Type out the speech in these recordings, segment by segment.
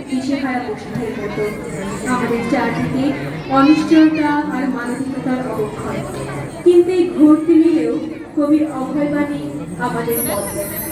দিশেহারা পশুদের মতো আমাদের চারদিকে অনিশ্চয়তা আর মানবিকতার অবক্ষয়। কিন্তু এই ঘুরতে মিলেও কবির অভয়বাণী আমাদের পথ দেখায়।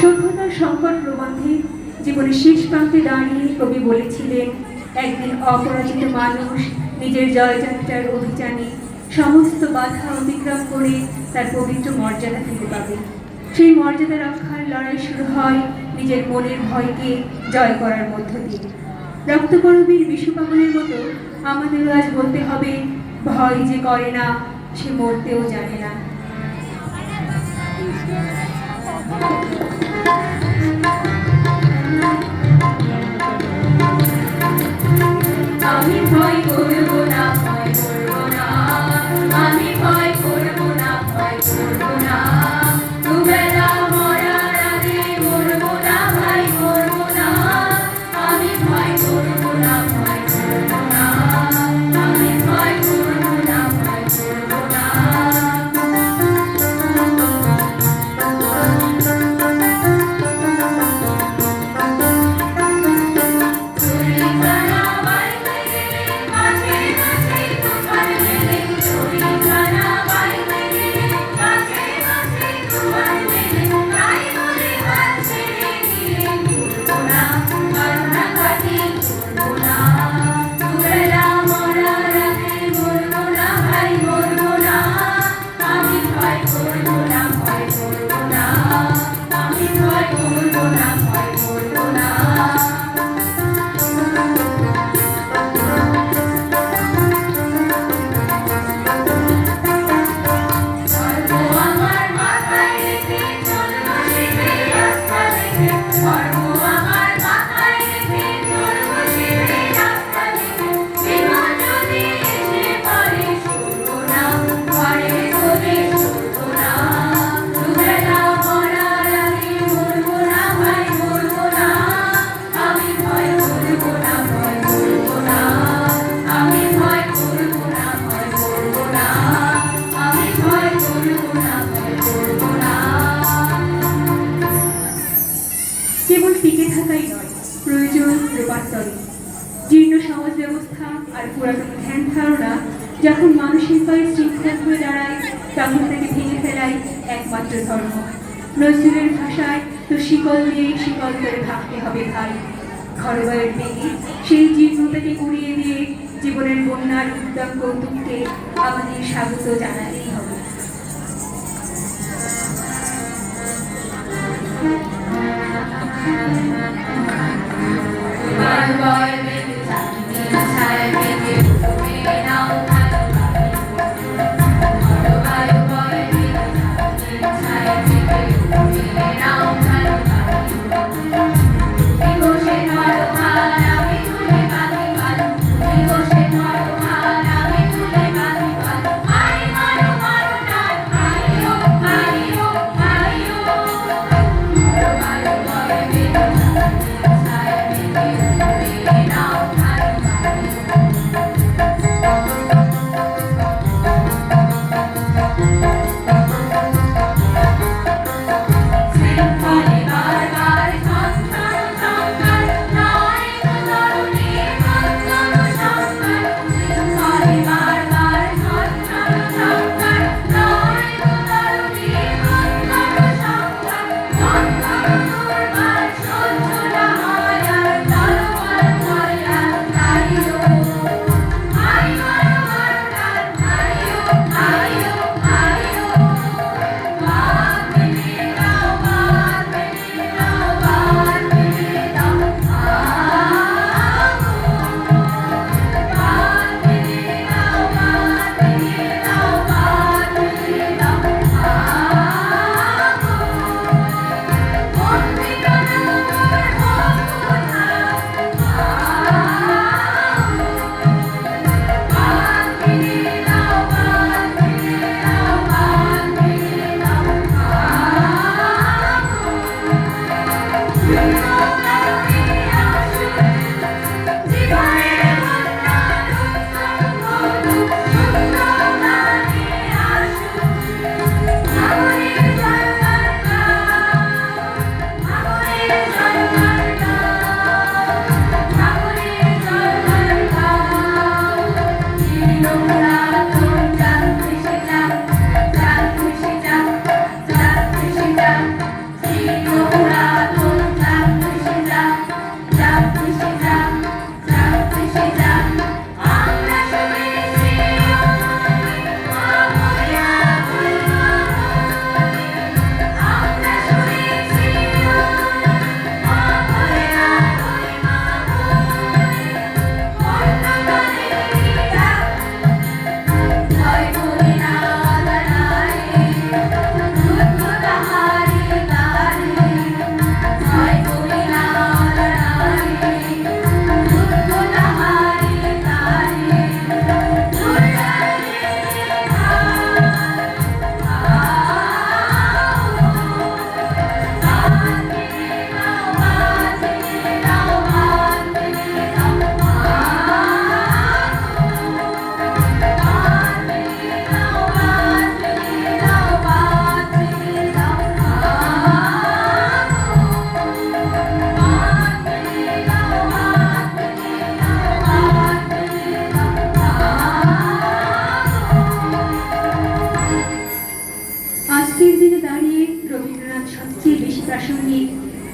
সভ্যতার সংকট প্রবন্ধে জীবনের শেষ প্রান্তে দাঁড়িয়ে কবি বলেছিলেন, একদিন অপরাজিত মানুষ নিজের জয়যাত্রার অভিযানে সমস্ত বাধা অতিক্রম করে তার পবিত্র মর্যাদা ফিরে পাবে। সেই মর্যাদা রক্ষার লড়াই শুরু হয় নিজের মনের ভয়কে জয় করার মধ্য দিয়ে। রক্তকরবীর বিশ্বপাবনের মতো আমাদেরও আজ বলতে হবে, ভয় যে করে না সে মরতেও জানে না। আমি ভয় করব না, ভয় করব না, আমি ভয় করব না, ভয় করব না, দুবেলা মরার আগে মরব না, ভাই মরব না, আমি ভয় করব না, ভয় করব না, আমি ভয় করব না, ভয় করব না। কেবল টিকে থাকাই নয়, প্রয়োজন রূপান্তরে। জীর্ণ সমাজ ব্যবস্থা আর পুরাতন ধ্যান ধারণা যখন মানুষের পায়ে শৃঙ্খলা হয়ে দাঁড়ায়, তখন তাকে ভেঙে ফেলায় একমাত্র ধর্ম। নজরুলের ভাষায়, তো শিকল দিয়ে শিকল করে ভাবতে হবে ভাই। ঘরবায়ের ভেঙে সেই জীর্ণতাকে কুড়িয়ে দিয়ে জীবনের বন্যার উদ্যম কৌতুককে আমাদের স্বাগত জানাতেই হবে। I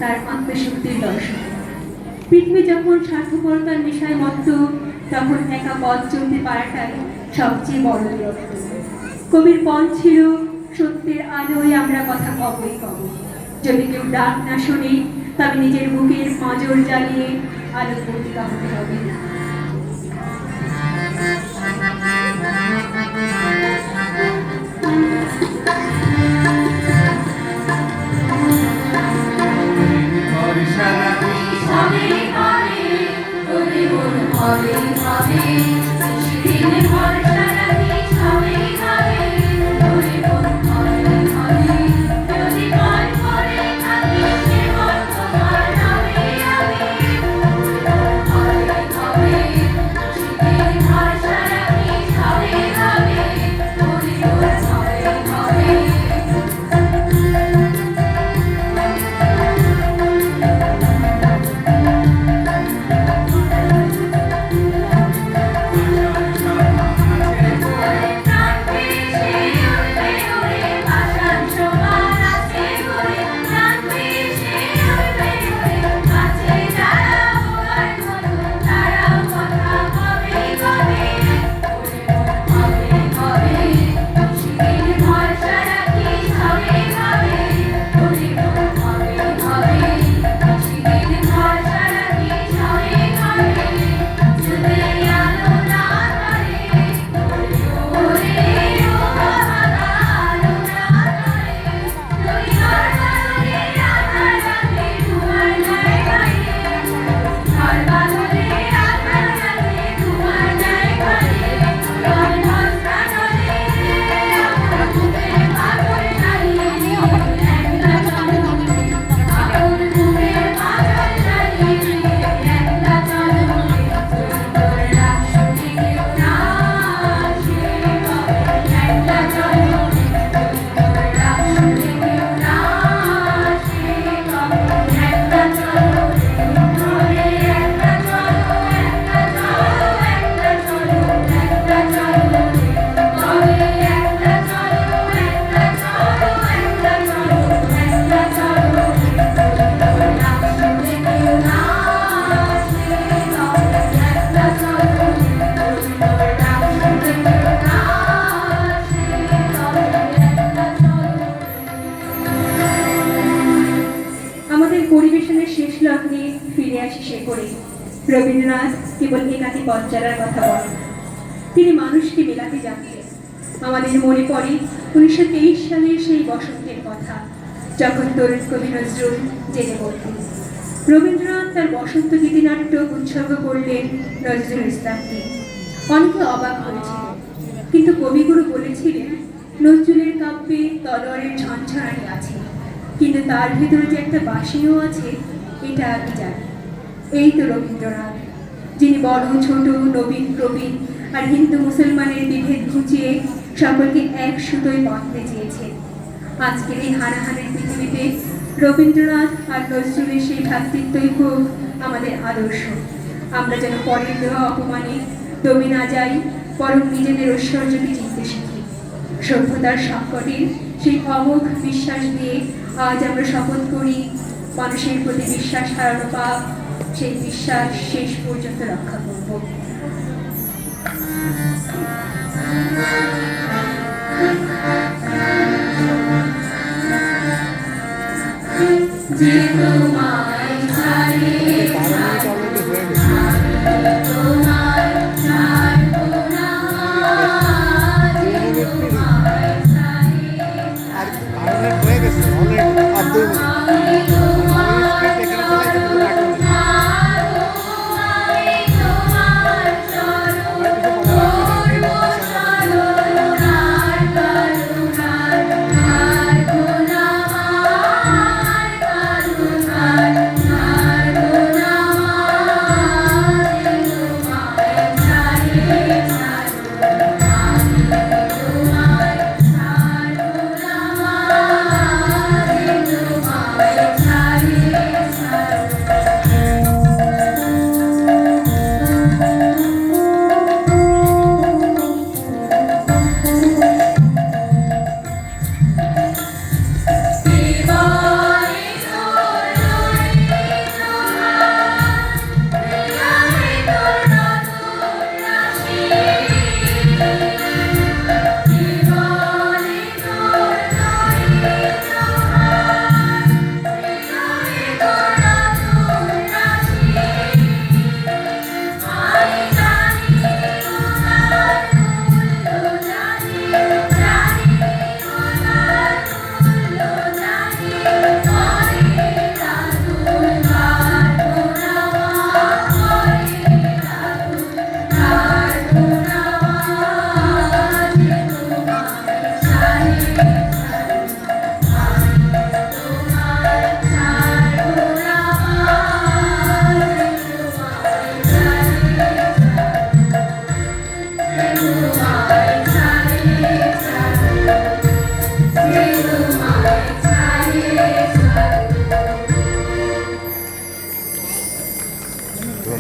তার আত্মশক্তির দর্শন। পৃথিবী যখন স্বার্থপরতার নেশায় মত্ত, তখন একা পথ চলতে পারাটাই সবচেয়ে বড় বিরক্ত। কবির পণ ছিল সত্যের আলোয় আমরা কথা কবই কব, যদি কেউ ডাক না শুনি তবে নিজের বুকের পাঁজর জ্বালিয়ে আলোকবর্তিকা হতে হবে। পরিবেশনের শেষ লগ্নে ফিরে আসি সে করে রবীন্দ্রনাথ কেবল একাকী পথ চলার কথা বলেন, তিনি মানুষকে মেলাতে জানতেন। আমাদের মনে পড়ে 1923 সালের সেই বসন্তের কথা, যখন তরুণ কবি নজরুল জেনে বলতেন। রবীন্দ্রনাথ তার বসন্ত গীতিনাট্য উৎসর্গ করলেন নজরুল ইসলামকে। অনেকে অবাক হয়েছিলেন, কিন্তু কবিগুরু বলেছিলেন নজরুলের কাব্যে তলোয়ারের ঝনঝনানি আছে, কিন্তু তার ভিতরে যে একটা বাসিও আছে এটা আমি জানি। এই তো রবীন্দ্রনাথ, যিনি বড় ছোট, নবীন প্রবীণ আর হিন্দু মুসলমানের বিভেদ ঘুচিয়ে সকলকে এক সুতোয় বাঁধতে চেয়েছেন। আজকের এই হানাহানের পৃথিবীতে রবীন্দ্রনাথ আর নজরুলের সেই ভ্রাতৃত্বই হোক আমাদের আদর্শ। আমরা যেন পরের দেওয়া অপমানে দমে না যাই, বরং নিজেদের ঐশ্বর্যকে চিনতে শিখি। সভ্যতার সংকটে সেই অমোঘ বিশ্বাস দিয়ে আজ আমরা শপথ করি, মানুষের প্রতি বিশ্বাস হারানো পাপ, সেই বিশ্বাস শেষ পর্যন্ত রক্ষা করব। যে তোমায় ছাড়ে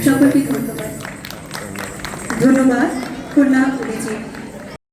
সকলকে ধন্যবাদ। ধন্যবাদ খুলনা কলেজে